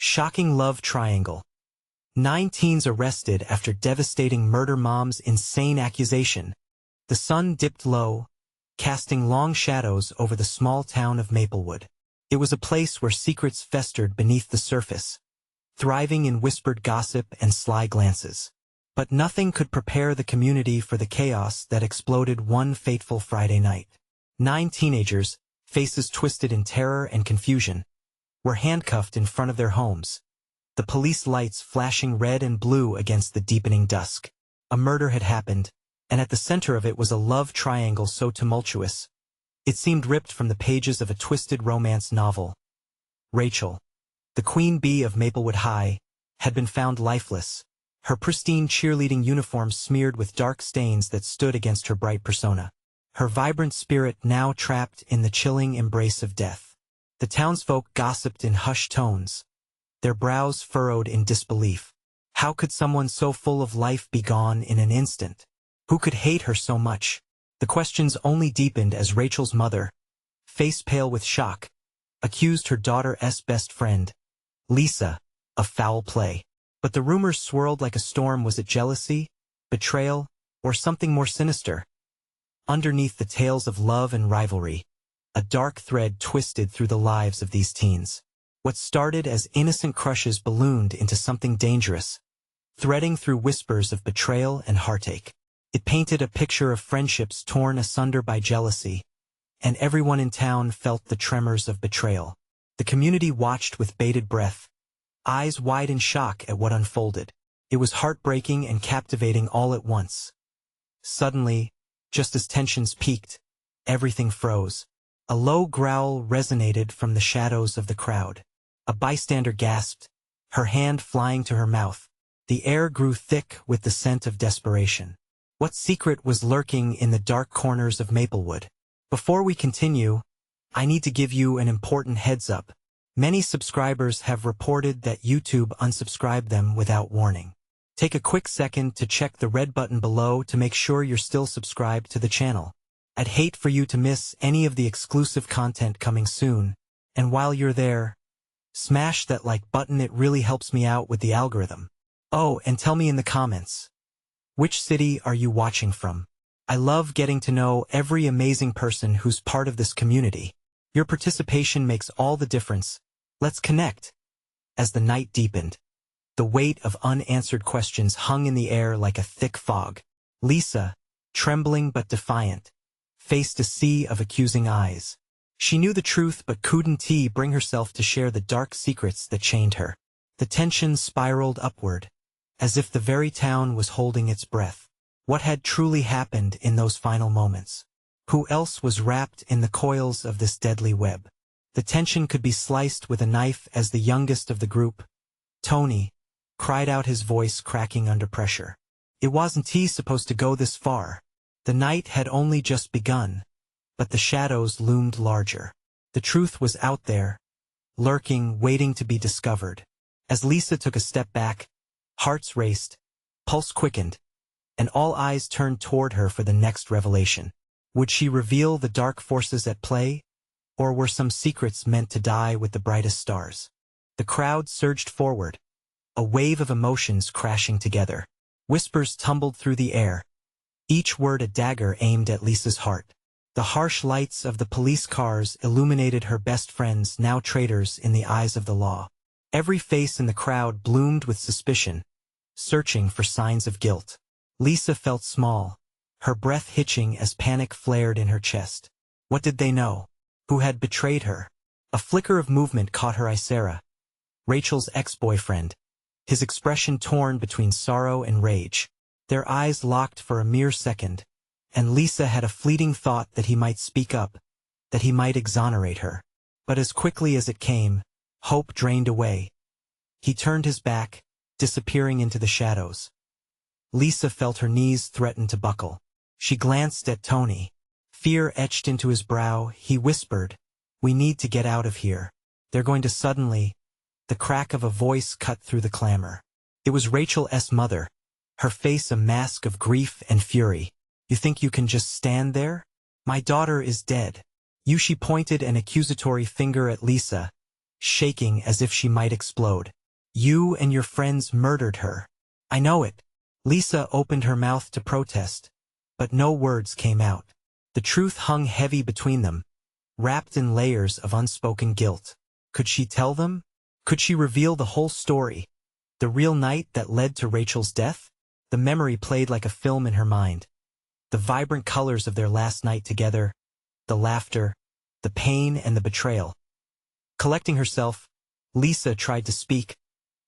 Shocking love triangle. 9 teens arrested after devastating murder mom's insane accusation. The sun dipped low, casting long shadows over the small town of Maplewood. It was a place where secrets festered beneath the surface, thriving in whispered gossip and sly glances. But nothing could prepare the community for the chaos that exploded one fateful Friday night. 9 teenagers, faces twisted in terror and confusion, were handcuffed in front of their homes, the police lights flashing red and blue against the deepening dusk. A murder had happened, and at the center of it was a love triangle so tumultuous, it seemed ripped from the pages of a twisted romance novel. Rachel, the queen bee of Maplewood High, had been found lifeless, her pristine cheerleading uniform smeared with dark stains that stood against her bright persona. Her vibrant spirit now trapped in the chilling embrace of death. The townsfolk gossiped in hushed tones, their brows furrowed in disbelief. How could someone so full of life be gone in an instant? Who could hate her so much? The questions only deepened as Rachel's mother, face pale with shock, accused her daughter's best friend, Lisa, of foul play. But the rumors swirled like a storm. Was it jealousy, betrayal, or something more sinister? Underneath the tales of love and rivalry, a dark thread twisted through the lives of these teens. What started as innocent crushes ballooned into something dangerous, threading through whispers of betrayal and heartache. It painted a picture of friendships torn asunder by jealousy, and everyone in town felt the tremors of betrayal. The community watched with bated breath, eyes wide in shock at what unfolded. It was heartbreaking and captivating all at once. Suddenly, just as tensions peaked, everything froze. A low growl resonated from the shadows of the crowd. A bystander gasped, her hand flying to her mouth. The air grew thick with the scent of desperation. What secret was lurking in the dark corners of Maplewood? Before we continue, I need to give you an important heads up. Many subscribers have reported that YouTube unsubscribed them without warning. Take a quick second to check the red button below to make sure you're still subscribed to the channel. I'd hate for you to miss any of the exclusive content coming soon, and while you're there, smash that like button. It really helps me out with the algorithm. Oh, and tell me in the comments, which city are you watching from? I love getting to know every amazing person who's part of this community. Your participation makes all the difference. Let's connect. As the night deepened, the weight of unanswered questions hung in the air like a thick fog. Lisa, trembling but defiant, faced a sea of accusing eyes. She knew the truth but couldn't bring herself to share the dark secrets that chained her. The tension spiraled upward, as if the very town was holding its breath. What had truly happened in those final moments? Who else was wrapped in the coils of this deadly web? The tension could be sliced with a knife as the youngest of the group, Tony, cried out, his voice cracking under pressure. It wasn't supposed to go this far. The night had only just begun, but the shadows loomed larger. The truth was out there, lurking, waiting to be discovered. As Lisa took a step back, hearts raced, pulse quickened, and all eyes turned toward her for the next revelation. Would she reveal the dark forces at play, or were some secrets meant to die with the brightest stars? The crowd surged forward, a wave of emotions crashing together. Whispers tumbled through the air, each word a dagger aimed at Lisa's heart. The harsh lights of the police cars illuminated her best friends, now traitors in the eyes of the law. Every face in the crowd bloomed with suspicion, searching for signs of guilt. Lisa felt small, her breath hitching as panic flared in her chest. What did they know? Who had betrayed her? A flicker of movement caught her eye. Sarah, Rachel's ex-boyfriend, his expression torn between sorrow and rage. Their eyes locked for a mere second, and Lisa had a fleeting thought that he might speak up, that he might exonerate her. But as quickly as it came, hope drained away. He turned his back, disappearing into the shadows. Lisa felt her knees threaten to buckle. She glanced at Tony. Fear etched into his brow. He whispered, "We need to get out of here. They're going to suddenly." The crack of a voice cut through the clamor. It was Rachel's mother, her face a mask of grief and fury. "You think you can just stand there? My daughter is dead." She pointed an accusatory finger at Lisa, shaking as if she might explode. You and your friends murdered her. I know it. Lisa opened her mouth to protest, but no words came out. The truth hung heavy between them, wrapped in layers of unspoken guilt. Could she tell them? Could she reveal the whole story? The real night that led to Rachel's death? The memory played like a film in her mind. The vibrant colors of their last night together, the laughter, the pain and the betrayal. Collecting herself, Lisa tried to speak,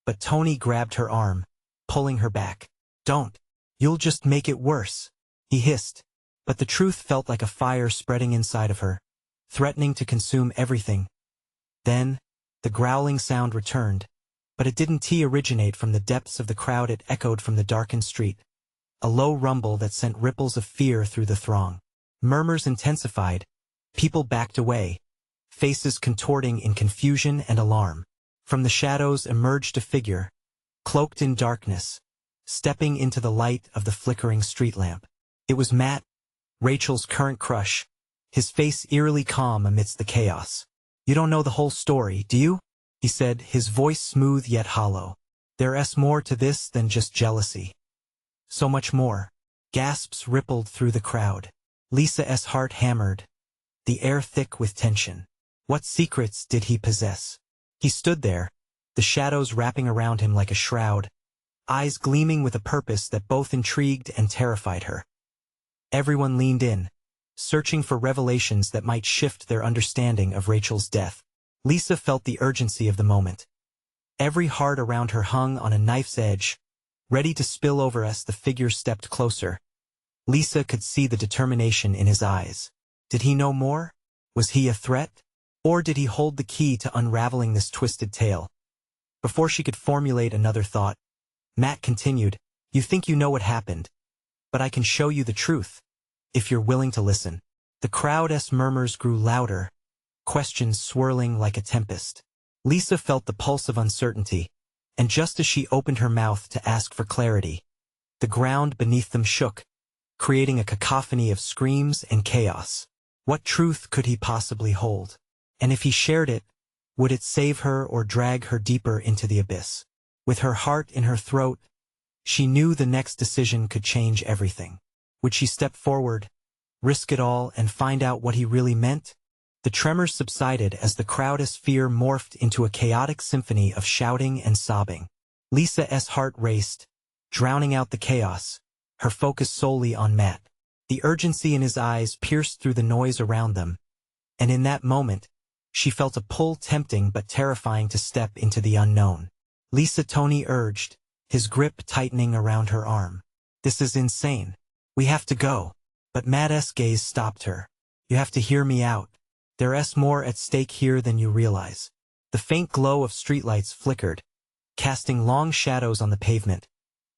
but Tony grabbed her arm, pulling her back. Don't. You'll just make it worse, he hissed. But the truth felt like a fire spreading inside of her, threatening to consume everything. Then, the growling sound returned, but it didn't originate from the depths of the crowd. It echoed from the darkened street. A low rumble that sent ripples of fear through the throng. Murmurs intensified. People backed away, faces contorting in confusion and alarm. From the shadows emerged a figure, cloaked in darkness, stepping into the light of the flickering street lamp. It was Matt, Rachel's current crush, his face eerily calm amidst the chaos. You don't know the whole story, do you? He said, his voice smooth yet hollow. There's more to this than just jealousy. So much more. Gasps rippled through the crowd. Lisa's heart hammered, the air thick with tension. What secrets did he possess? He stood there, the shadows wrapping around him like a shroud, eyes gleaming with a purpose that both intrigued and terrified her. Everyone leaned in, searching for revelations that might shift their understanding of Rachel's death. Lisa felt the urgency of the moment. Every heart around her hung on a knife's edge, ready to spill over as the figure stepped closer. Lisa could see the determination in his eyes. Did he know more? Was he a threat? Or did he hold the key to unraveling this twisted tale? Before she could formulate another thought, Matt continued, You think you know what happened, but I can show you the truth, if you're willing to listen. The crowd's murmurs grew louder, questions swirling like a tempest. Lisa felt the pulse of uncertainty, and just as she opened her mouth to ask for clarity, the ground beneath them shook, creating a cacophony of screams and chaos. What truth could he possibly hold? And if he shared it, would it save her or drag her deeper into the abyss? With her heart in her throat, she knew the next decision could change everything. Would she step forward, risk it all, and find out what he really meant? The tremors subsided as the crowd's fear morphed into a chaotic symphony of shouting and sobbing. Lisa's heart raced, drowning out the chaos, her focus solely on Matt. The urgency in his eyes pierced through the noise around them, and in that moment, she felt a pull tempting but terrifying to step into the unknown. Lisa, Tony urged, his grip tightening around her arm. This is insane. We have to go. But Matt's gaze stopped her. You have to hear me out. There's more at stake here than you realize. The faint glow of streetlights flickered, casting long shadows on the pavement,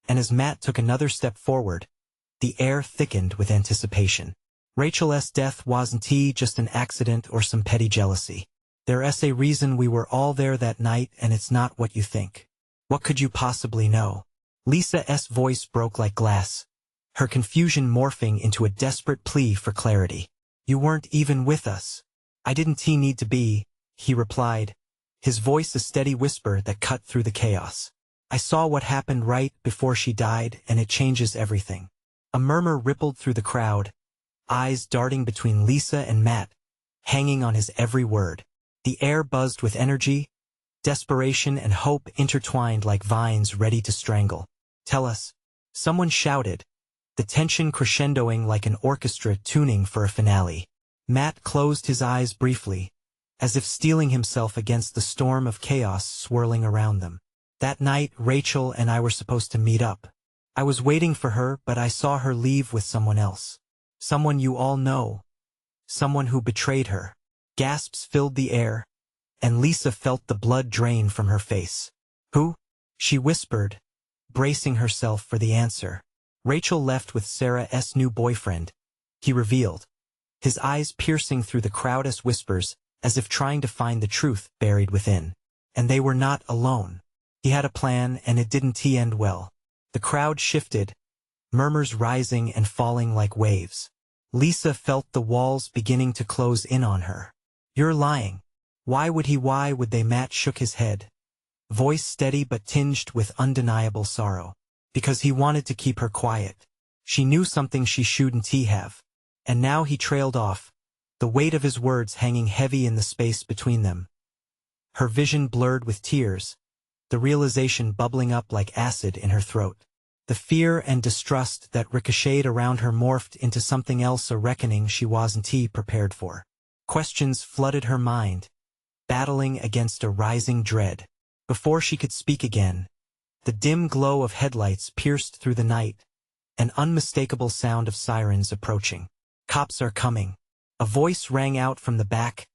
and as Matt took another step forward, the air thickened with anticipation. Rachel's death wasn't just an accident or some petty jealousy. There's a reason we were all there that night, and it's not what you think. What could you possibly know? Lisa's voice broke like glass, her confusion morphing into a desperate plea for clarity. You weren't even with us. I didn't need to be, he replied, his voice a steady whisper that cut through the chaos. I saw what happened right before she died, and it changes everything. A murmur rippled through the crowd, eyes darting between Lisa and Matt, hanging on his every word. The air buzzed with energy, desperation and hope intertwined like vines ready to strangle. Tell us, someone shouted, the tension crescendoing like an orchestra tuning for a finale. Matt closed his eyes briefly, as if steeling himself against the storm of chaos swirling around them. That night, Rachel and I were supposed to meet up. I was waiting for her, but I saw her leave with someone else. Someone you all know. Someone who betrayed her. Gasps filled the air, and Lisa felt the blood drain from her face. Who? She whispered, bracing herself for the answer. Rachel left with Sarah's new boyfriend, he revealed, his eyes piercing through the crowd's whispers as if trying to find the truth buried within. And they were not alone. He had a plan, and it didn't end well. The crowd shifted, murmurs rising and falling like waves. Lisa felt the walls beginning to close in on her. You're lying. Why would they? Matt shook his head, voice steady but tinged with undeniable sorrow. Because he wanted to keep her quiet. She knew something she shouldn't have. And now he trailed off, the weight of his words hanging heavy in the space between them. Her vision blurred with tears, the realization bubbling up like acid in her throat. The fear and distrust that ricocheted around her morphed into something else, a reckoning she wasn't prepared for. Questions flooded her mind, battling against a rising dread. Before she could speak again, the dim glow of headlights pierced through the night, an unmistakable sound of sirens approaching. Cops are coming. A voice rang out from the back,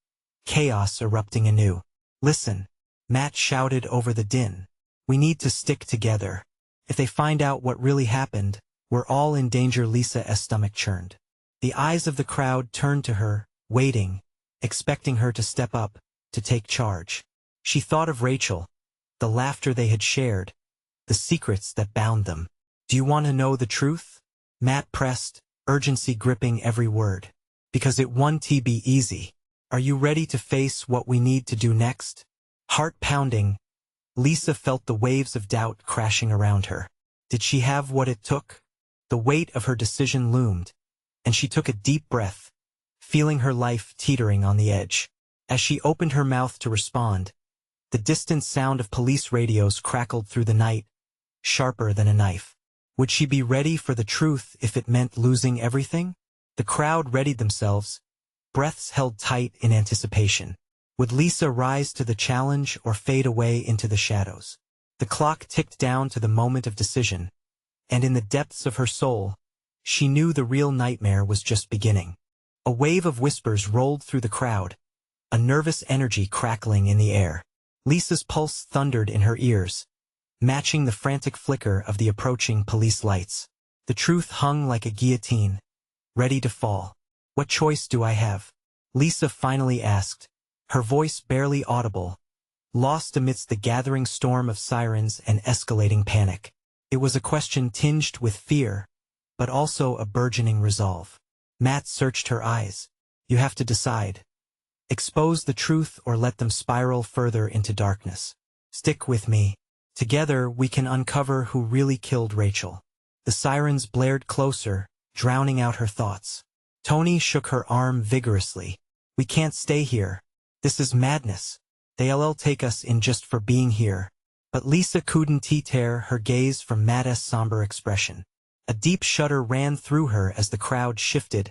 chaos erupting anew. Listen, Matt shouted over the din. We need to stick together. If they find out what really happened, we're all in danger. Lisa's stomach churned. The eyes of the crowd turned to her, waiting, expecting her to step up, to take charge. She thought of Rachel, the laughter they had shared, the secrets that bound them. Do you want to know the truth? Matt pressed, urgency gripping every word. Because it won't be easy. Are you ready to face what we need to do next? Heart pounding, Lisa felt the waves of doubt crashing around her. Did she have what it took? The weight of her decision loomed, and she took a deep breath, feeling her life teetering on the edge. As she opened her mouth to respond, the distant sound of police radios crackled through the night, sharper than a knife. Would she be ready for the truth if it meant losing everything? The crowd readied themselves, breaths held tight in anticipation. Would Lisa rise to the challenge or fade away into the shadows? The clock ticked down to the moment of decision, and in the depths of her soul, she knew the real nightmare was just beginning. A wave of whispers rolled through the crowd, a nervous energy crackling in the air. Lisa's pulse thundered in her ears, matching the frantic flicker of the approaching police lights. The truth hung like a guillotine, ready to fall. What choice do I have? Lisa finally asked, her voice barely audible, lost amidst the gathering storm of sirens and escalating panic. It was a question tinged with fear, but also a burgeoning resolve. Matt searched her eyes. You have to decide. Expose the truth or let them spiral further into darkness. Stick with me. Together we can uncover who really killed Rachel. The sirens blared closer, drowning out her thoughts. Tony shook her arm vigorously. We can't stay here. This is madness. They'll take us in just for being here. But Lisa couldn't tear her gaze from Matt's somber expression. A deep shudder ran through her as the crowd shifted,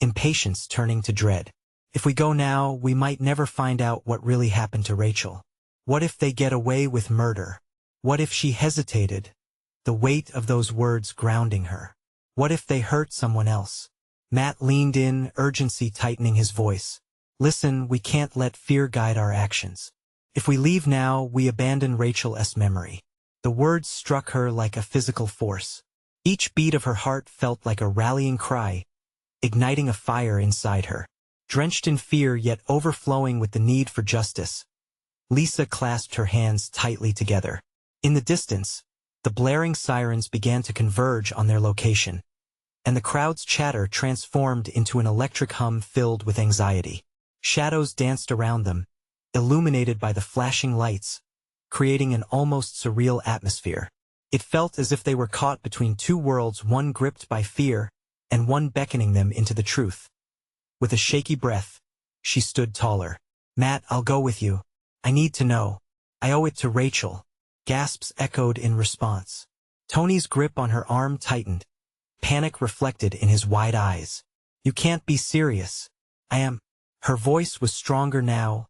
impatience turning to dread. If we go now, we might never find out what really happened to Rachel. What if they get away with murder? What if she hesitated, the weight of those words grounding her? What if they hurt someone else? Matt leaned in, urgency tightening his voice. Listen, we can't let fear guide our actions. If we leave now, we abandon Rachel's memory. The words struck her like a physical force. Each beat of her heart felt like a rallying cry, igniting a fire inside her. Drenched in fear yet overflowing with the need for justice, Lisa clasped her hands tightly together. In the distance, the blaring sirens began to converge on their location, and the crowd's chatter transformed into an electric hum filled with anxiety. Shadows danced around them, illuminated by the flashing lights, creating an almost surreal atmosphere. It felt as if they were caught between two worlds, one gripped by fear, and one beckoning them into the truth. With a shaky breath, she stood taller. Matt, I'll go with you. I need to know. I owe it to Rachel. Gasps echoed in response. Tony's grip on her arm tightened, panic reflected in his wide eyes. You can't be serious. I am. Her voice was stronger now,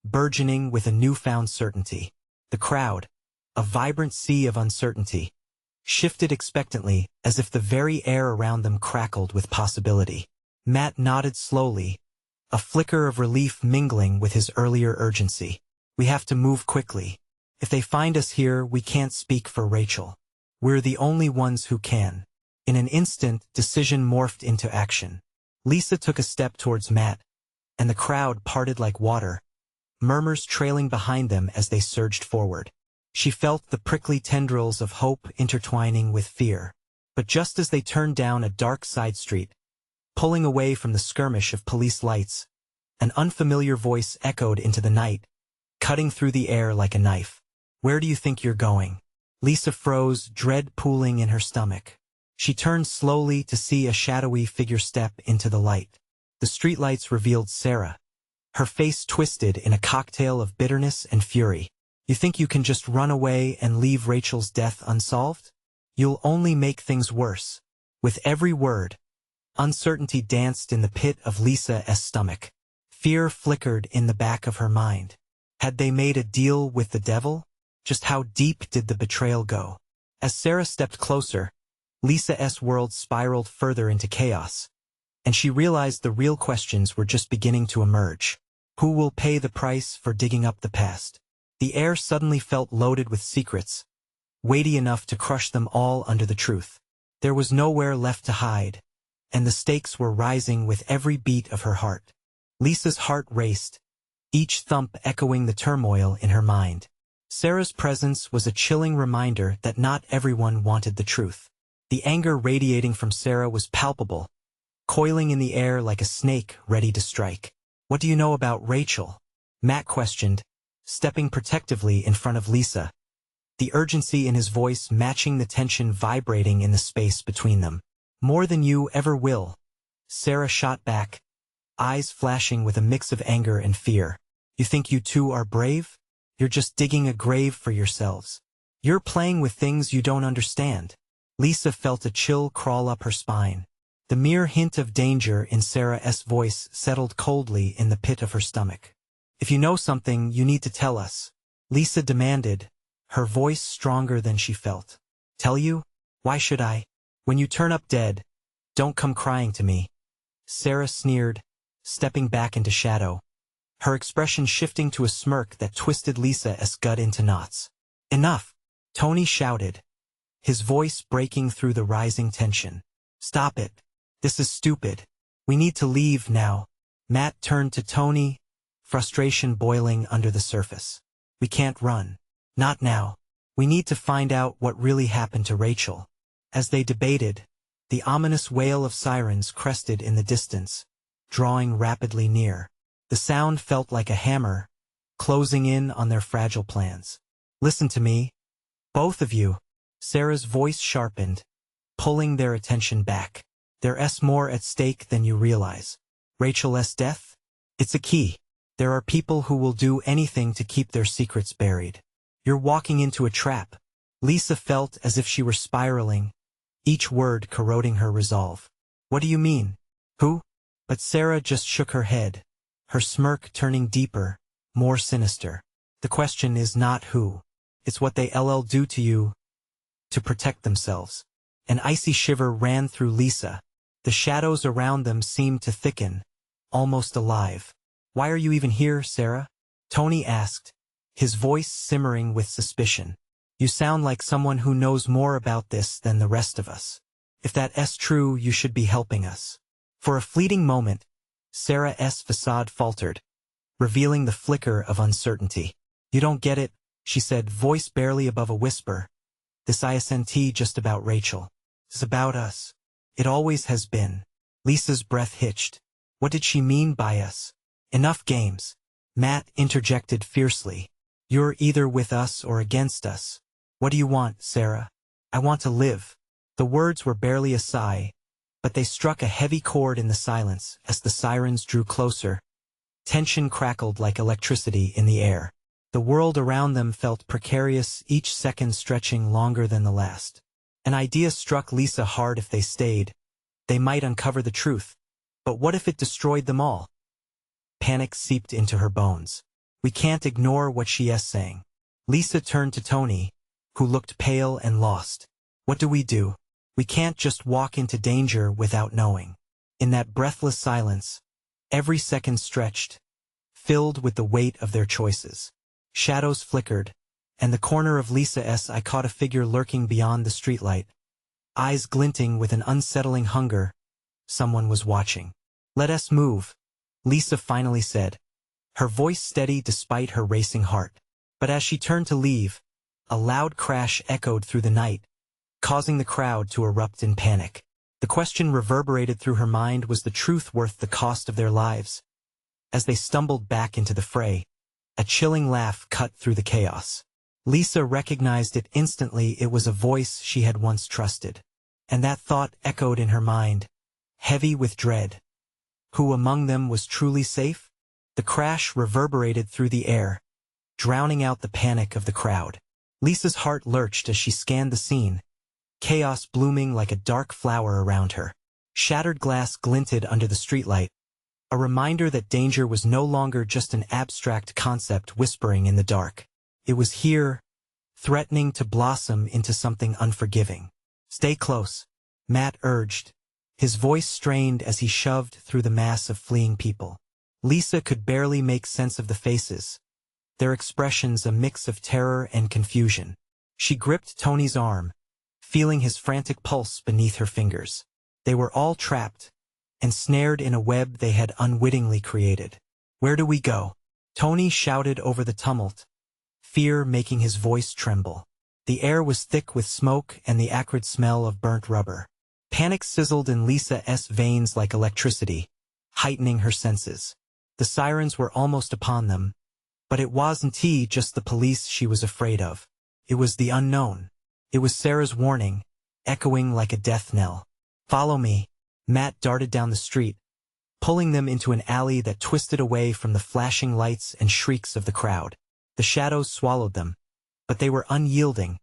burgeoning with a newfound certainty. The crowd, a vibrant sea of uncertainty, shifted expectantly as if the very air around them crackled with possibility. Matt nodded slowly, a flicker of relief mingling with his earlier urgency. We have to move quickly. If they find us here, we can't speak for Rachel. We're the only ones who can. In an instant, decision morphed into action. Lisa took a step towards Matt, and the crowd parted like water, murmurs trailing behind them as they surged forward. She felt the prickly tendrils of hope intertwining with fear. But just as they turned down a dark side street, pulling away from the skirmish of police lights, An unfamiliar voice echoed into the night, cutting through the air like a knife. "Where do you think you're going?" Lisa froze, dread pooling in her stomach. She turned slowly to see a shadowy figure step into the light. The streetlights revealed Sarah, her face twisted in a cocktail of bitterness and fury. "You think you can just run away and leave Rachel's death unsolved? You'll only make things worse." With every word, uncertainty danced in the pit of Lisa's stomach. Fear flickered in the back of her mind. Had they made a deal with the devil? Just how deep did the betrayal go? As Sarah stepped closer, Lisa's world spiraled further into chaos, and she realized the real questions were just beginning to emerge. Who will pay the price for digging up the past? The air suddenly felt loaded with secrets, weighty enough to crush them all under the truth. There was nowhere left to hide, and the stakes were rising with every beat of her heart. Lisa's heart raced, each thump echoing the turmoil in her mind. Sarah's presence was a chilling reminder that not everyone wanted the truth. The anger radiating from Sarah was palpable, coiling in the air like a snake ready to strike. "What do you know about Rachel?" Matt questioned, stepping protectively in front of Lisa, the urgency in his voice matching the tension vibrating in the space between them. "More than you ever will," Sarah shot back, eyes flashing with a mix of anger and fear. "You think you two are brave? You're just digging a grave for yourselves. You're playing with things you don't understand." Lisa felt a chill crawl up her spine. The mere hint of danger in Sarah's voice settled coldly in the pit of her stomach. "If you know something, you need to tell us," Lisa demanded, her voice stronger than she felt. "Tell you? Why should I? When you turn up dead, don't come crying to me." Sarah sneered, stepping back into shadow, her expression shifting to a smirk that twisted Lisa's gut into knots. "Enough!" Tony shouted, his voice breaking through the rising tension. "Stop it. This is stupid. We need to leave now." Matt turned to Tony, frustration boiling under the surface. "We can't run. Not now. We need to find out what really happened to Rachel." As they debated, the ominous wail of sirens crested in the distance, drawing rapidly near. The sound felt like a hammer, closing in on their fragile plans. "Listen to me, both of you." Sarah's voice sharpened, pulling their attention back. "There's more at stake than you realize. Rachel's death? It's a key. There are people who will do anything to keep their secrets buried. You're walking into a trap." Lisa felt as if she were spiraling, each word corroding her resolve. "What do you mean? Who?" But Sarah just shook her head, her smirk turning deeper, more sinister. "The question is not who. It's what they'll do to you to protect themselves." An icy shiver ran through Lisa. The shadows around them seemed to thicken, almost alive. "Why are you even here, Sarah?" Tony asked, his voice simmering with suspicion. "You sound like someone who knows more about this than the rest of us. If that's true, you should be helping us." For a fleeting moment, Sarah's facade faltered, revealing the flicker of uncertainty. "You don't get it," she said, voice barely above a whisper. "This isn't just about Rachel. It's about us. It always has been." Lisa's breath hitched. What did she mean by us? "Enough games," Matt interjected fiercely. "You're either with us or against us. What do you want, Sarah?" "I want to live." The words were barely a sigh, but they struck a heavy chord in the silence as the sirens drew closer. Tension crackled like electricity in the air. The world around them felt precarious, each second stretching longer than the last. An idea struck Lisa hard. If they stayed, they might uncover the truth. But what if it destroyed them all? Panic seeped into her bones. "We can't ignore what she is saying." Lisa turned to Tony, who looked pale and lost. "What do we do? We can't just walk into danger without knowing." In that breathless silence, every second stretched, filled with the weight of their choices. Shadows flickered, and the corner of Lisa's eye caught a figure lurking beyond the streetlight, eyes glinting with an unsettling hunger. Someone was watching. "Let us move," Lisa finally said, her voice steady despite her racing heart. But as she turned to leave, a loud crash echoed through the night, causing the crowd to erupt in panic. The question reverberated through her mind: was the truth worth the cost of their lives? As they stumbled back into the fray, a chilling laugh cut through the chaos. Lisa recognized it instantly. It was a voice she had once trusted. And that thought echoed in her mind, heavy with dread. Who among them was truly safe? The crash reverberated through the air, drowning out the panic of the crowd. Lisa's heart lurched as she scanned the scene, chaos blooming like a dark flower around her. Shattered glass glinted under the streetlight, a reminder that danger was no longer just an abstract concept whispering in the dark. It was here, threatening to blossom into something unforgiving. "Stay close," Matt urged, his voice strained as he shoved through the mass of fleeing people. Lisa could barely make sense of the faces, their expressions a mix of terror and confusion. She gripped Tony's arm, feeling his frantic pulse beneath her fingers. They were all trapped, ensnared in a web they had unwittingly created. "Where do we go?" Tony shouted over the tumult, fear making his voice tremble. The air was thick with smoke and the acrid smell of burnt rubber. Panic sizzled in Lisa's veins like electricity, heightening her senses. The sirens were almost upon them, but it wasn't just the police she was afraid of. It was the unknown. It was Sarah's warning, echoing like a death knell. "Follow me." Matt darted down the street, pulling them into an alley that twisted away from the flashing lights and shrieks of the crowd. The shadows swallowed them, but they were unyielding,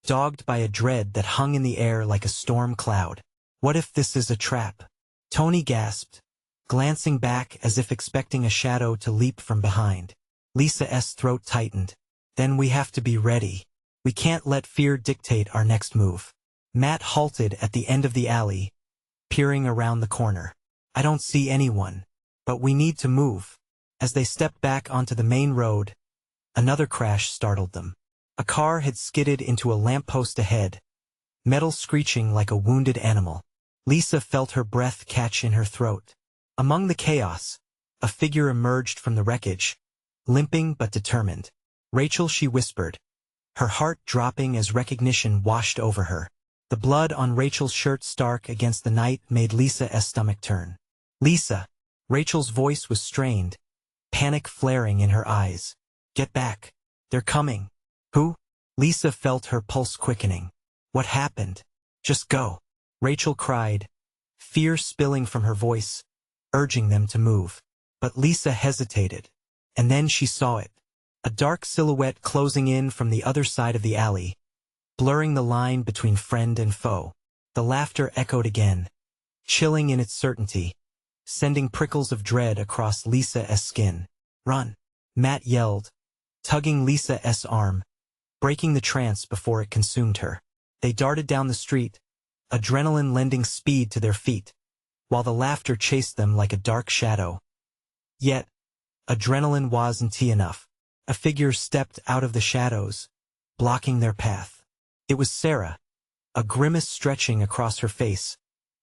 dogged by a dread that hung in the air like a storm cloud. "What if this is a trap?" Tony gasped, glancing back as if expecting a shadow to leap from behind. Lisa's throat tightened. "Then we have to be ready. We can't let fear dictate our next move." Matt halted at the end of the alley, peering around the corner. "I don't see anyone, but we need to move." As they stepped back onto the main road, another crash startled them. A car had skidded into a lamppost ahead, metal screeching like a wounded animal. Lisa felt her breath catch in her throat. Among the chaos, a figure emerged from the wreckage, limping but determined. "Rachel," she whispered, her heart dropping as recognition washed over her. The blood on Rachel's shirt stark against the night made Lisa's stomach turn. "Lisa." Rachel's voice was strained, panic flaring in her eyes. "Get back. They're coming." "Who?" Lisa felt her pulse quickening. "What happened?" "Just go," Rachel cried, fear spilling from her voice, urging them to move. But Lisa hesitated, and then she saw it. A dark silhouette closing in from the other side of the alley, blurring the line between friend and foe. The laughter echoed again, chilling in its certainty, sending prickles of dread across Lisa's skin. "Run," Matt yelled, tugging Lisa's arm, breaking the trance before it consumed her. They darted down the street, adrenaline lending speed to their feet, while the laughter chased them like a dark shadow. Yet, adrenaline wasn't enough. A figure stepped out of the shadows, blocking their path. It was Sarah, a grimace stretching across her face,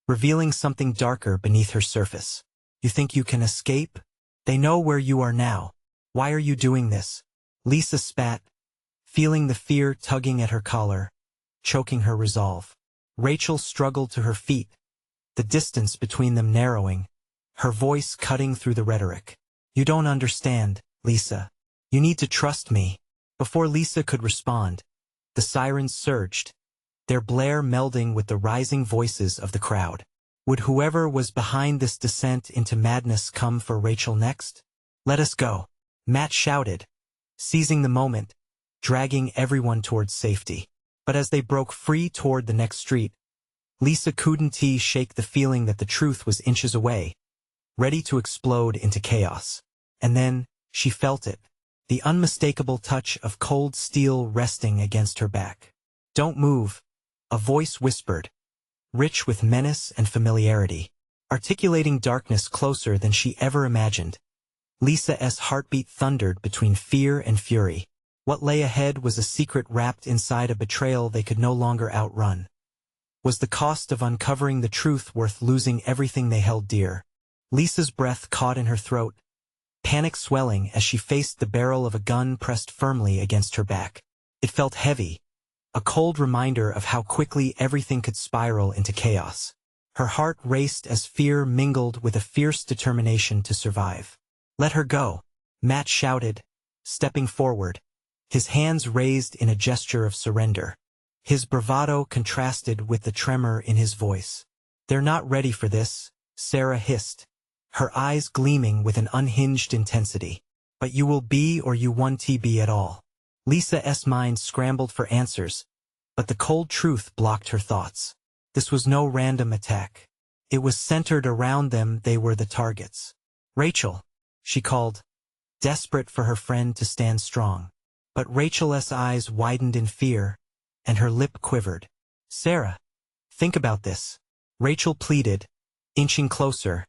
revealing something darker beneath her surface. "You think you can escape? They know where you are now. Why are you doing this?" Lisa spat, feeling the fear tugging at her collar, choking her resolve. Rachel struggled to her feet, the distance between them narrowing, her voice cutting through the rhetoric. "You don't understand, Lisa. You need to trust me." Before Lisa could respond, the sirens surged, their blare melding with the rising voices of the crowd. Would whoever was behind this descent into madness come for Rachel next? "Let us go," Matt shouted, seizing the moment, dragging everyone towards safety. But as they broke free toward the next street, Lisa couldn't shake the feeling that the truth was inches away, ready to explode into chaos. And then, she felt it, the unmistakable touch of cold steel resting against her back. "Don't move," a voice whispered, rich with menace and familiarity, articulating darkness closer than she ever imagined. Lisa's heartbeat thundered between fear and fury. What lay ahead was a secret wrapped inside a betrayal they could no longer outrun. Was the cost of uncovering the truth worth losing everything they held dear? Lisa's breath caught in her throat, panic swelling as she faced the barrel of a gun pressed firmly against her back. It felt heavy, a cold reminder of how quickly everything could spiral into chaos. Her heart raced as fear mingled with a fierce determination to survive. Let her go, Matt shouted, stepping forward, his hands raised in a gesture of surrender. His bravado contrasted with the tremor in his voice. They're not ready for this, Sarah hissed, her eyes gleaming with an unhinged intensity. But you will be or you won't be at all. Lisa's mind scrambled for answers, but the cold truth blocked her thoughts. This was no random attack. It was centered around them. They were the targets. Rachel, she called, desperate for her friend to stand strong. But Rachel's eyes widened in fear, and her lip quivered. Sarah, think about this, Rachel pleaded, inching closer,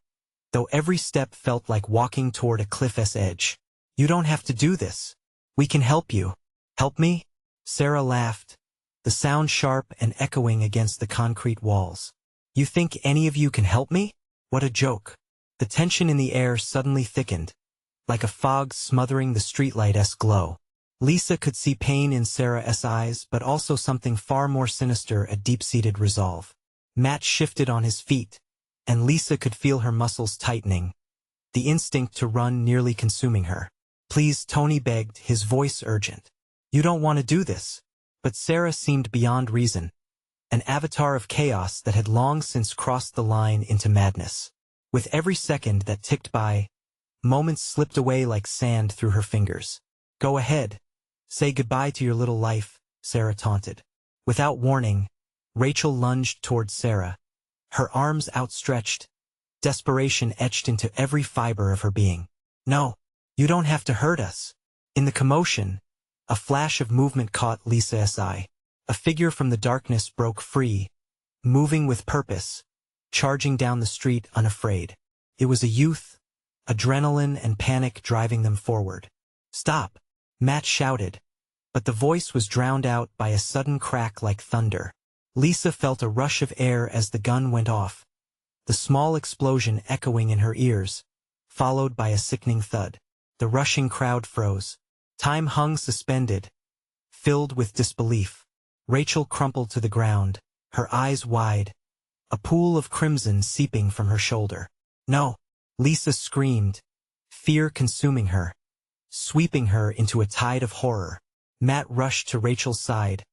though every step felt like walking toward a cliff's edge. You don't have to do this. We can help you. Help me? Sarah laughed, the sound sharp and echoing against the concrete walls. You think any of you can help me? What a joke. The tension in the air suddenly thickened, like a fog smothering the streetlight's glow. Lisa could see pain in Sarah's eyes, but also something far more sinister, a deep-seated resolve. Matt shifted on his feet, and Lisa could feel her muscles tightening, the instinct to run nearly consuming her. Please, Tony begged, his voice urgent. You don't want to do this. But Sarah seemed beyond reason, an avatar of chaos that had long since crossed the line into madness. With every second that ticked by, moments slipped away like sand through her fingers. Go ahead. Say goodbye to your little life, Sarah taunted. Without warning, Rachel lunged toward Sarah, her arms outstretched, desperation etched into every fiber of her being. No, you don't have to hurt us. In the commotion, a flash of movement caught Lisa's eye. A figure from the darkness broke free, moving with purpose, charging down the street unafraid. It was a youth, adrenaline and panic driving them forward. Stop, Matt shouted, but the voice was drowned out by a sudden crack like thunder. Lisa felt a rush of air as the gun went off, the small explosion echoing in her ears, followed by a sickening thud. The rushing crowd froze. Time hung suspended, filled with disbelief. Rachel crumpled to the ground, her eyes wide, a pool of crimson seeping from her shoulder. No! Lisa screamed, fear consuming her, sweeping her into a tide of horror. Matt rushed to Rachel's side,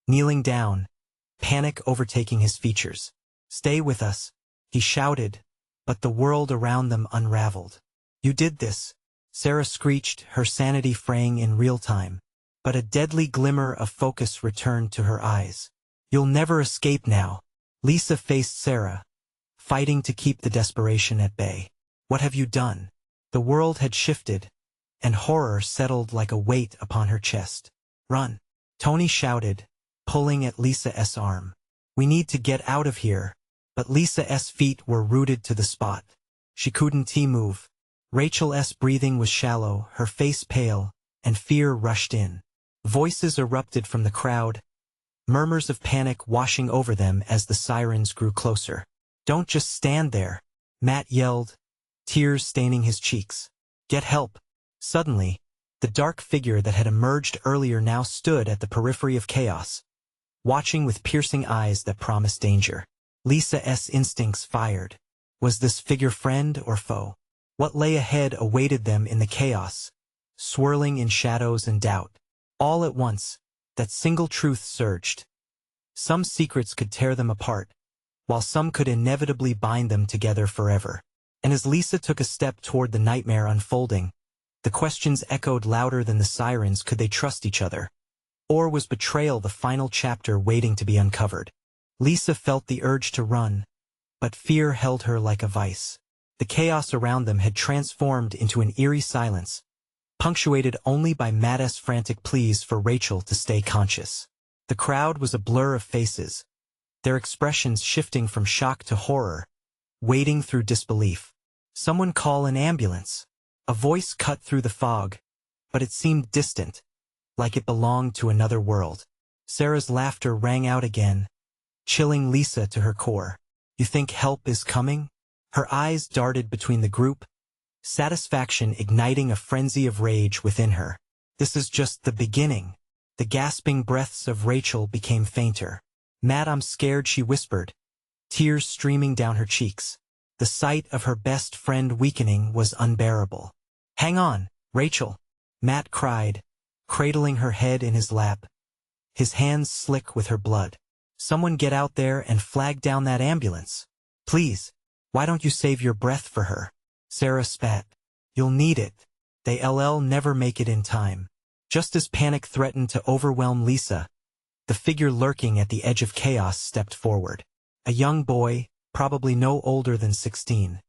kneeling down, panic overtaking his features. Stay with us, he shouted, but the world around them unraveled. You did this, Sarah screeched, her sanity fraying in real time. But a deadly glimmer of focus returned to her eyes. You'll never escape now. Lisa faced Sarah, fighting to keep the desperation at bay. What have you done? The world had shifted, and horror settled like a weight upon her chest. Run! Tony shouted, pulling at Lisa's arm. We need to get out of here. But Lisa's feet were rooted to the spot. She couldn't move. Rachel's breathing was shallow, her face pale, and fear rushed in. Voices erupted from the crowd, murmurs of panic washing over them as the sirens grew closer. Don't just stand there, Matt yelled, tears staining his cheeks. Get help. Suddenly, the dark figure that had emerged earlier now stood at the periphery of chaos, watching with piercing eyes that promised danger. Lisa's instincts fired. Was this figure friend or foe? What lay ahead awaited them in the chaos, swirling in shadows and doubt. All at once, that single truth surged. Some secrets could tear them apart, while some could inevitably bind them together forever. And as Lisa took a step toward the nightmare unfolding, the questions echoed louder than the sirens. Could they trust each other? Or was betrayal the final chapter waiting to be uncovered? Lisa felt the urge to run, but fear held her like a vice. The chaos around them had transformed into an eerie silence, punctuated only by Matt's frantic pleas for Rachel to stay conscious. The crowd was a blur of faces, their expressions shifting from shock to horror, wading through disbelief. Someone call an ambulance. A voice cut through the fog, but it seemed distant, like it belonged to another world. Sarah's laughter rang out again, chilling Lisa to her core. You think help is coming? Her eyes darted between the group, satisfaction igniting a frenzy of rage within her. This is just the beginning. The gasping breaths of Rachel became fainter. Matt, I'm scared, she whispered, tears streaming down her cheeks. The sight of her best friend weakening was unbearable. Hang on, Rachel, Matt cried, cradling her head in his lap, his hands slick with her blood. Someone get out there and flag down that ambulance. Please, why don't you save your breath for her? Sarah spat. You'll need it. They'll never make it in time. Just as panic threatened to overwhelm Lisa, the figure lurking at the edge of chaos stepped forward. A young boy, probably no older than 16.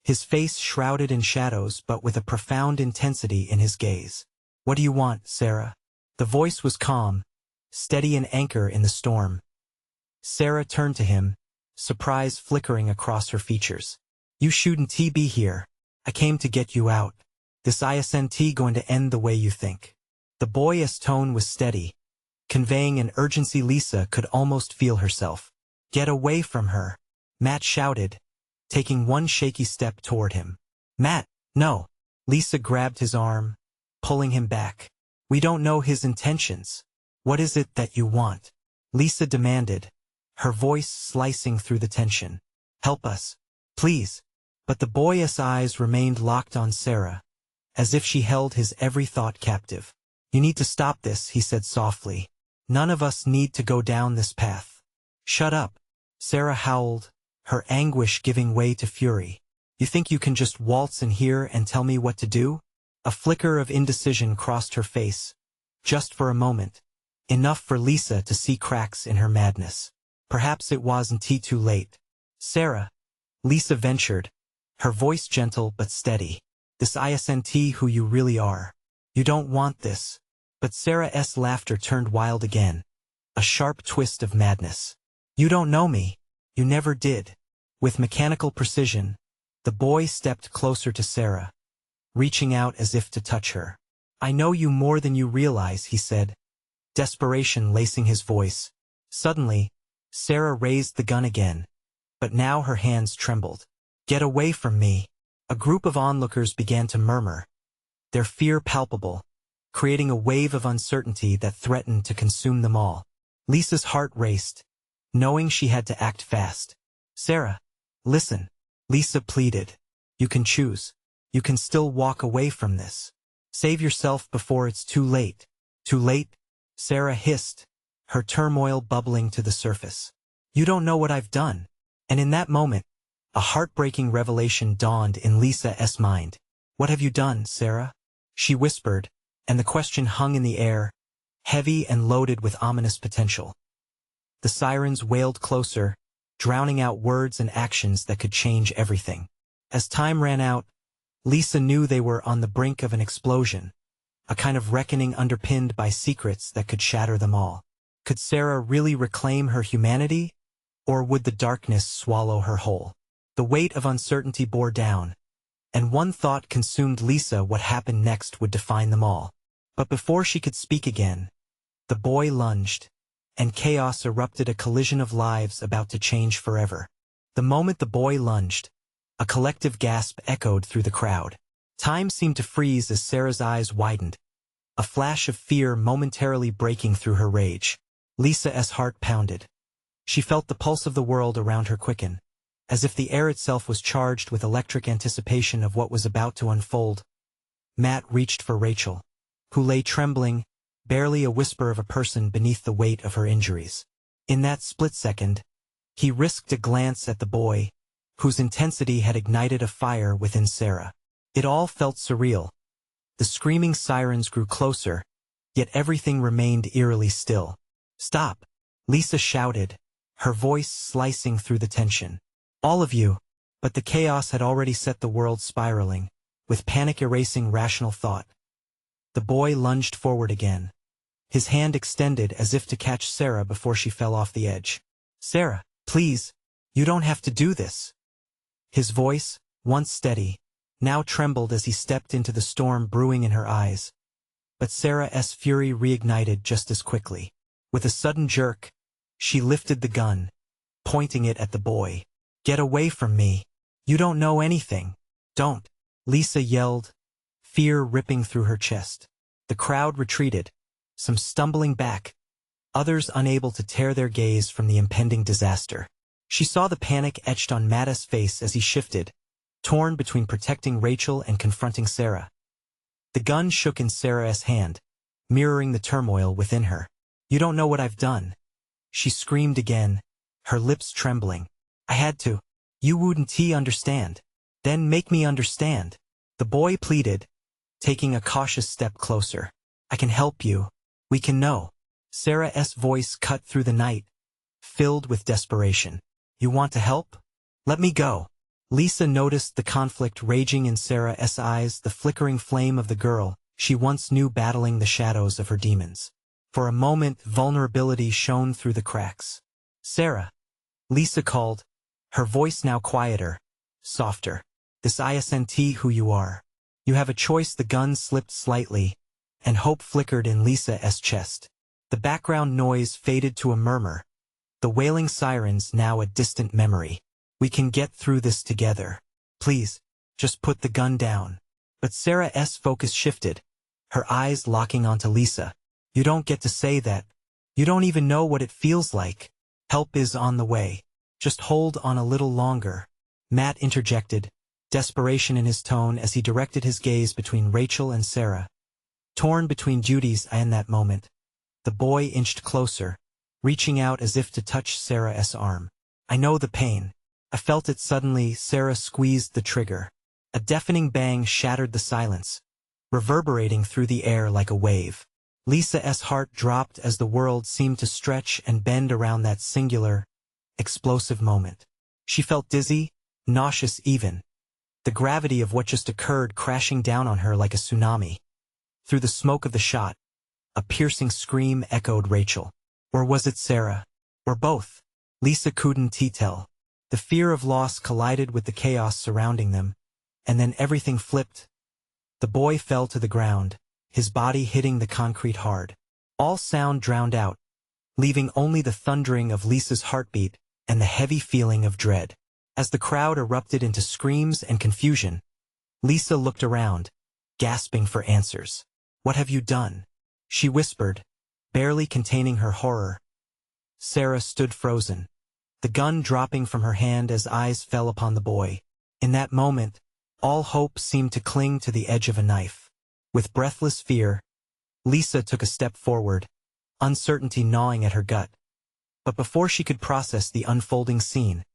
His face shrouded in shadows but with a profound intensity in his gaze. What do you want, Sarah? The voice was calm, steady an anchor in the storm. Sarah turned to him, surprise flickering across her features. You shouldn't be here. I came to get you out. This isn't going to end the way you think. The boy's tone was steady, conveying an urgency Lisa could almost feel herself. Get away from her, Matt shouted, taking one shaky step toward him. Matt, no. Lisa grabbed his arm, pulling him back. We don't know his intentions. What is it that you want? Lisa demanded, her voice slicing through the tension. Help us, please. But the boy's eyes remained locked on Sarah, as if she held his every thought captive. You need to stop this, he said softly. None of us need to go down this path. Shut up, Sarah howled, her anguish giving way to fury. You think you can just waltz in here and tell me what to do? A flicker of indecision crossed her face, just for a moment, enough for Lisa to see cracks in her madness. Perhaps it wasn't too late. Sarah, Lisa ventured, her voice gentle but steady. This isn't who you really are. You don't want this. But Sarah's laughter turned wild again, a sharp twist of madness. You don't know me. You never did. With mechanical precision, the boy stepped closer to Sarah, reaching out as if to touch her. I know you more than you realize, he said, desperation lacing his voice. Suddenly, Sarah raised the gun again, but now her hands trembled. Get away from me. A group of onlookers began to murmur, their fear palpable, creating a wave of uncertainty that threatened to consume them all. Lisa's heart raced, knowing she had to act fast. Sarah, listen, Lisa pleaded. You can choose. You can still walk away from this. Save yourself before it's too late. Too late? Sarah hissed, her turmoil bubbling to the surface. You don't know what I've done. And in that moment, a heartbreaking revelation dawned in Lisa's mind. What have you done, Sarah? She whispered, and the question hung in the air, heavy and loaded with ominous potential. The sirens wailed closer, drowning out words and actions that could change everything. As time ran out, Lisa knew they were on the brink of an explosion, a kind of reckoning underpinned by secrets that could shatter them all. Could Sarah really reclaim her humanity, or would the darkness swallow her whole? The weight of uncertainty bore down, and one thought consumed Lisa: what happened next would define them all. But before she could speak again, the boy lunged, and chaos erupted, a collision of lives about to change forever. The moment the boy lunged, a collective gasp echoed through the crowd. Time seemed to freeze as Sarah's eyes widened, a flash of fear momentarily breaking through her rage. Lisa's heart pounded. She felt the pulse of the world around her quicken, as if the air itself was charged with electric anticipation of what was about to unfold. Matt reached for Rachel, who lay trembling, barely a whisper of a person beneath the weight of her injuries. In that split second, he risked a glance at the boy, whose intensity had ignited a fire within Sarah. It all felt surreal. The screaming sirens grew closer, yet everything remained eerily still. Stop! Lisa shouted, her voice slicing through the tension. All of you! But the chaos had already set the world spiraling, with panic erasing rational thought. The boy lunged forward again, his hand extended as if to catch Sarah before she fell off the edge. Sarah, please, you don't have to do this. His voice, once steady, now trembled as he stepped into the storm brewing in her eyes. But Sarah's fury reignited just as quickly. With a sudden jerk, she lifted the gun, pointing it at the boy. Get away from me. You don't know anything. Don't. Lisa yelled, fear ripping through her chest. The crowd retreated, some stumbling back, others unable to tear their gaze from the impending disaster. She saw the panic etched on Matt's face as he shifted, torn between protecting Rachel and confronting Sarah. The gun shook in Sarah's hand, mirroring the turmoil within her. "You don't know what I've done." She screamed again, her lips trembling. "I had to. You wouldn't understand. Then make me understand." The boy pleaded, taking a cautious step closer. "I can help you. We can know." Sarah's voice cut through the night, filled with desperation. "You want to help? Let me go." Lisa noticed the conflict raging in Sarah's eyes, the flickering flame of the girl she once knew battling the shadows of her demons. For a moment, vulnerability shone through the cracks. "Sarah," Lisa called, her voice now quieter, softer. "This isn't who you are. You have a choice." The gun slipped slightly, and hope flickered in Lisa's chest. The background noise faded to a murmur, the wailing sirens now a distant memory. "We can get through this together. Please, just put the gun down." But Sarah's focus shifted, her eyes locking onto Lisa. "You don't get to say that. You don't even know what it feels like. Help is on the way. Just hold on a little longer." Matt interjected, desperation in his tone as he directed his gaze between Rachel and Sarah. Torn between duties in that moment, the boy inched closer, reaching out as if to touch Sarah's arm. "I know the pain. I felt it." Suddenly, Sarah squeezed the trigger. A deafening bang shattered the silence, reverberating through the air like a wave. Lisa's heart dropped as the world seemed to stretch and bend around that singular, explosive moment. She felt dizzy, nauseous even, the gravity of what just occurred crashing down on her like a tsunami. Through the smoke of the shot, a piercing scream echoed Rachel. Or was it Sarah? Or both? Lisa couldn't tell. The fear of loss collided with the chaos surrounding them, and then everything flipped. The boy fell to the ground, his body hitting the concrete hard. All sound drowned out, leaving only the thundering of Lisa's heartbeat and the heavy feeling of dread. As the crowd erupted into screams and confusion, Lisa looked around, gasping for answers. "What have you done?" she whispered, barely containing her horror. Sarah stood frozen, the gun dropping from her hand as eyes fell upon the boy. In that moment, all hope seemed to cling to the edge of a knife. With breathless fear, Lisa took a step forward, uncertainty gnawing at her gut. But before she could process the unfolding scene,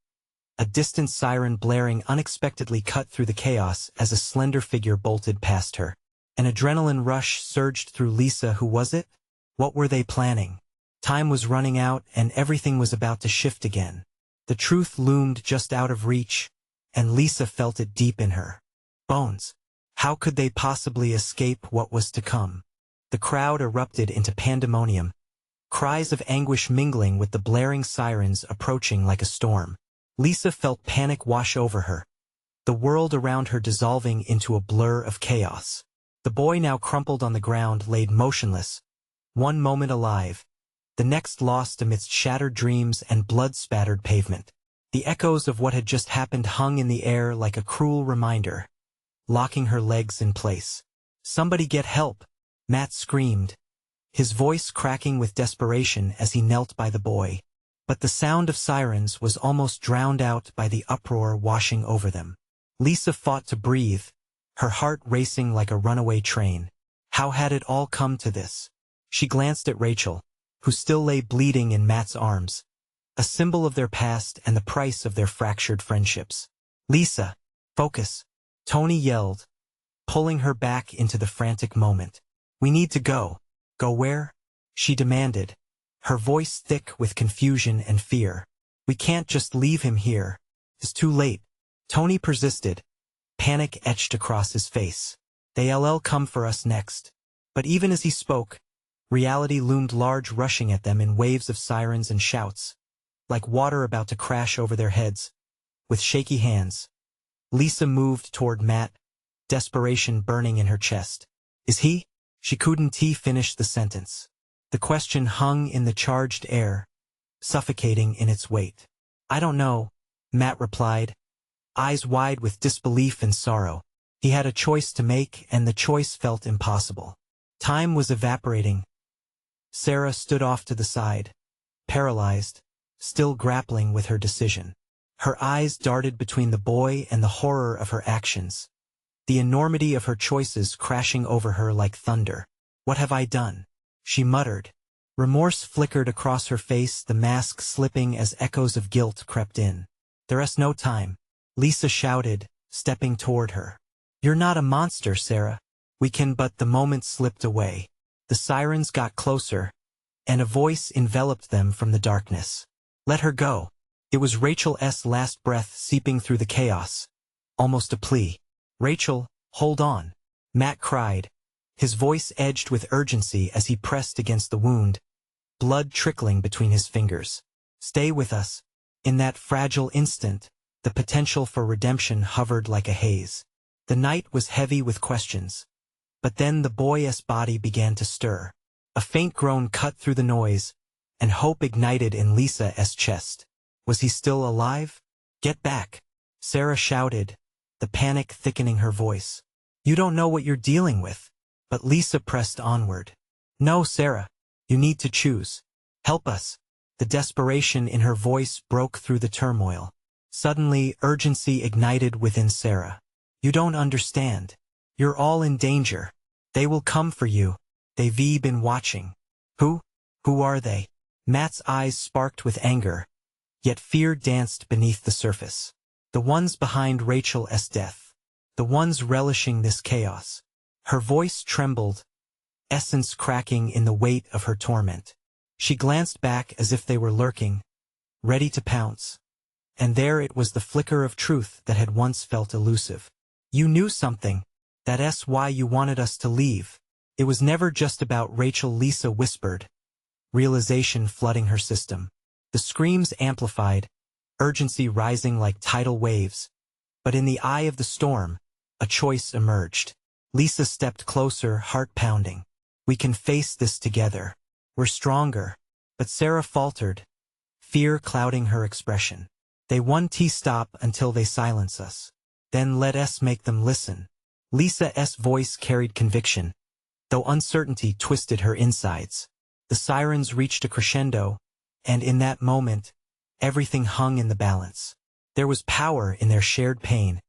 a distant siren blaring unexpectedly cut through the chaos as a slender figure bolted past her. An adrenaline rush surged through Lisa. Who was it? What were they planning? Time was running out and everything was about to shift again. The truth loomed just out of reach, and Lisa felt it deep in her bones. How could they possibly escape what was to come? The crowd erupted into pandemonium, cries of anguish mingling with the blaring sirens approaching like a storm. Lisa felt panic wash over her, the world around her dissolving into a blur of chaos. The boy, now crumpled on the ground, laid motionless, one moment alive, the next lost amidst shattered dreams and blood-spattered pavement. The echoes of what had just happened hung in the air like a cruel reminder, locking her legs in place. "Somebody get help!" Matt screamed, his voice cracking with desperation as he knelt by the boy. But the sound of sirens was almost drowned out by the uproar washing over them. Lisa fought to breathe, her heart racing like a runaway train. How had it all come to this? She glanced at Rachel, who still lay bleeding in Matt's arms, a symbol of their past and the price of their fractured friendships. "Lisa, focus," Tony yelled, pulling her back into the frantic moment. "We need to go." "Go where?" she demanded, her voice thick with confusion and fear. "We can't just leave him here. It's too late." Tony persisted, panic etched across his face. "They'll come for us next." But even as he spoke, reality loomed large, rushing at them in waves of sirens and shouts, like water about to crash over their heads. With shaky hands, Lisa moved toward Matt, desperation burning in her chest. "Is he?" She couldn't finish the sentence. The question hung in the charged air, suffocating in its weight. "I don't know," Matt replied, eyes wide with disbelief and sorrow. He had a choice to make, and the choice felt impossible. Time was evaporating. Sarah stood off to the side, paralyzed, still grappling with her decision. Her eyes darted between the boy and the horror of her actions, the enormity of her choices crashing over her like thunder. "What have I done?" she muttered. Remorse flickered across her face, the mask slipping as echoes of guilt crept in. "There's no time," Lisa shouted, stepping toward her. "You're not a monster, Sarah. We can," but the moment slipped away. The sirens got closer, and a voice enveloped them from the darkness. "Let her go." It was Rachel's last breath seeping through the chaos. Almost a plea. "Rachel, hold on," Matt cried, his voice edged with urgency as he pressed against the wound, blood trickling between his fingers. "Stay with us." In that fragile instant, the potential for redemption hovered like a haze. The night was heavy with questions. But then the boy's body began to stir. A faint groan cut through the noise, and hope ignited in Lisa's chest. Was he still alive? "Get back," Sarah shouted, the panic thickening her voice. "You don't know what you're dealing with." But Lisa pressed onward. "No, Sarah. You need to choose. Help us." The desperation in her voice broke through the turmoil. Suddenly, urgency ignited within Sarah. "You don't understand. You're all in danger. They will come for you. They've been watching." Who are they?" Matt's eyes sparked with anger, yet fear danced beneath the surface. "The ones behind Rachel's death. The ones relishing this chaos." Her voice trembled, essence cracking in the weight of her torment. She glanced back as if they were lurking, ready to pounce. And there it was, the flicker of truth that had once felt elusive. "You knew something. That's why you wanted us to leave." "It was never just about Rachel," Lisa whispered, realization flooding her system. The screams amplified, urgency rising like tidal waves. But in the eye of the storm, a choice emerged. Lisa stepped closer, heart pounding. "We can face this together. We're stronger." But Sarah faltered, fear clouding her expression. "They won't stop until they silence us. Then let us make them listen." Lisa's voice carried conviction, though uncertainty twisted her insides. The sirens reached a crescendo, and in that moment, everything hung in the balance. There was power in their shared pain,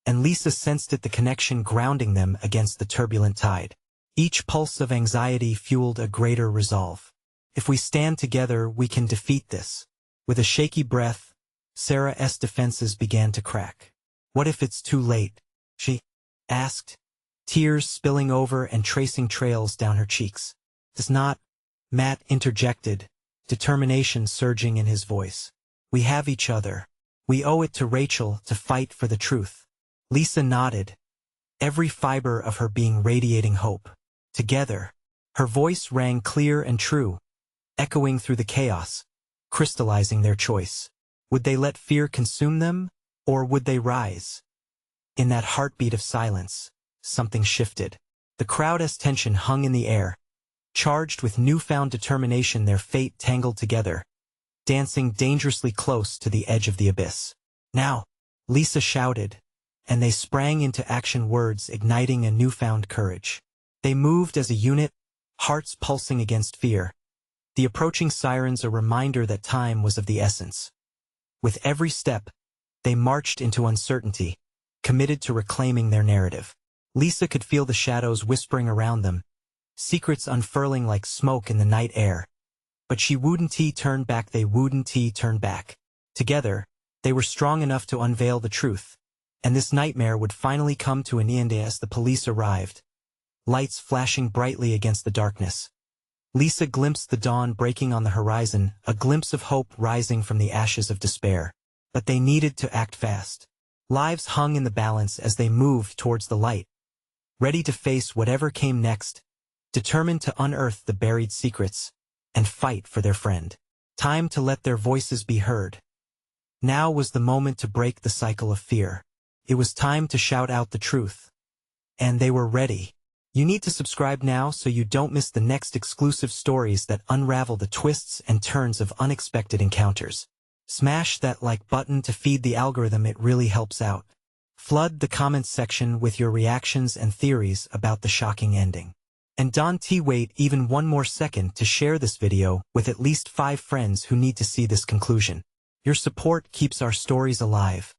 and Lisa sensed it, the connection grounding them against the turbulent tide. Each pulse of anxiety fueled a greater resolve. "If we stand together, we can defeat this." With a shaky breath, Sarah's defenses began to crack. "What if it's too late?" she asked, tears spilling over and tracing trails down her cheeks. "It's not," Matt interjected, determination surging in his voice. "We have each other. We owe it to Rachel to fight for the truth." Lisa nodded, every fiber of her being radiating hope. Together, her voice rang clear and true, echoing through the chaos, crystallizing their choice. Would they let fear consume them, or would they rise? In that heartbeat of silence, something shifted. The crowd's tension hung in the air, charged with newfound determination, their fate tangled together, dancing dangerously close to the edge of the abyss. "Now!" Lisa shouted, and they sprang into action, words igniting a newfound courage. They moved as a unit, hearts pulsing against fear. The approaching sirens a reminder that time was of the essence. With every step, they marched into uncertainty, committed to reclaiming their narrative. Lisa could feel the shadows whispering around them, secrets unfurling like smoke in the night air. But she wouldn't turn back, they wouldn't turn back. Together, they were strong enough to unveil the truth, and this nightmare would finally come to an end as the police arrived, lights flashing brightly against the darkness. Lisa glimpsed the dawn breaking on the horizon, a glimpse of hope rising from the ashes of despair. But they needed to act fast. Lives hung in the balance as they moved towards the light, ready to face whatever came next, determined to unearth the buried secrets and fight for their friend. Time to let their voices be heard. Now was the moment to break the cycle of fear. It was time to shout out the truth. And they were ready. You need to subscribe now so you don't miss the next exclusive stories that unravel the twists and turns of unexpected encounters. Smash that like button to feed the algorithm, it really helps out. Flood the comments section with your reactions and theories about the shocking ending. And don't wait even one more second to share this video with at least 5 friends who need to see this conclusion. Your support keeps our stories alive.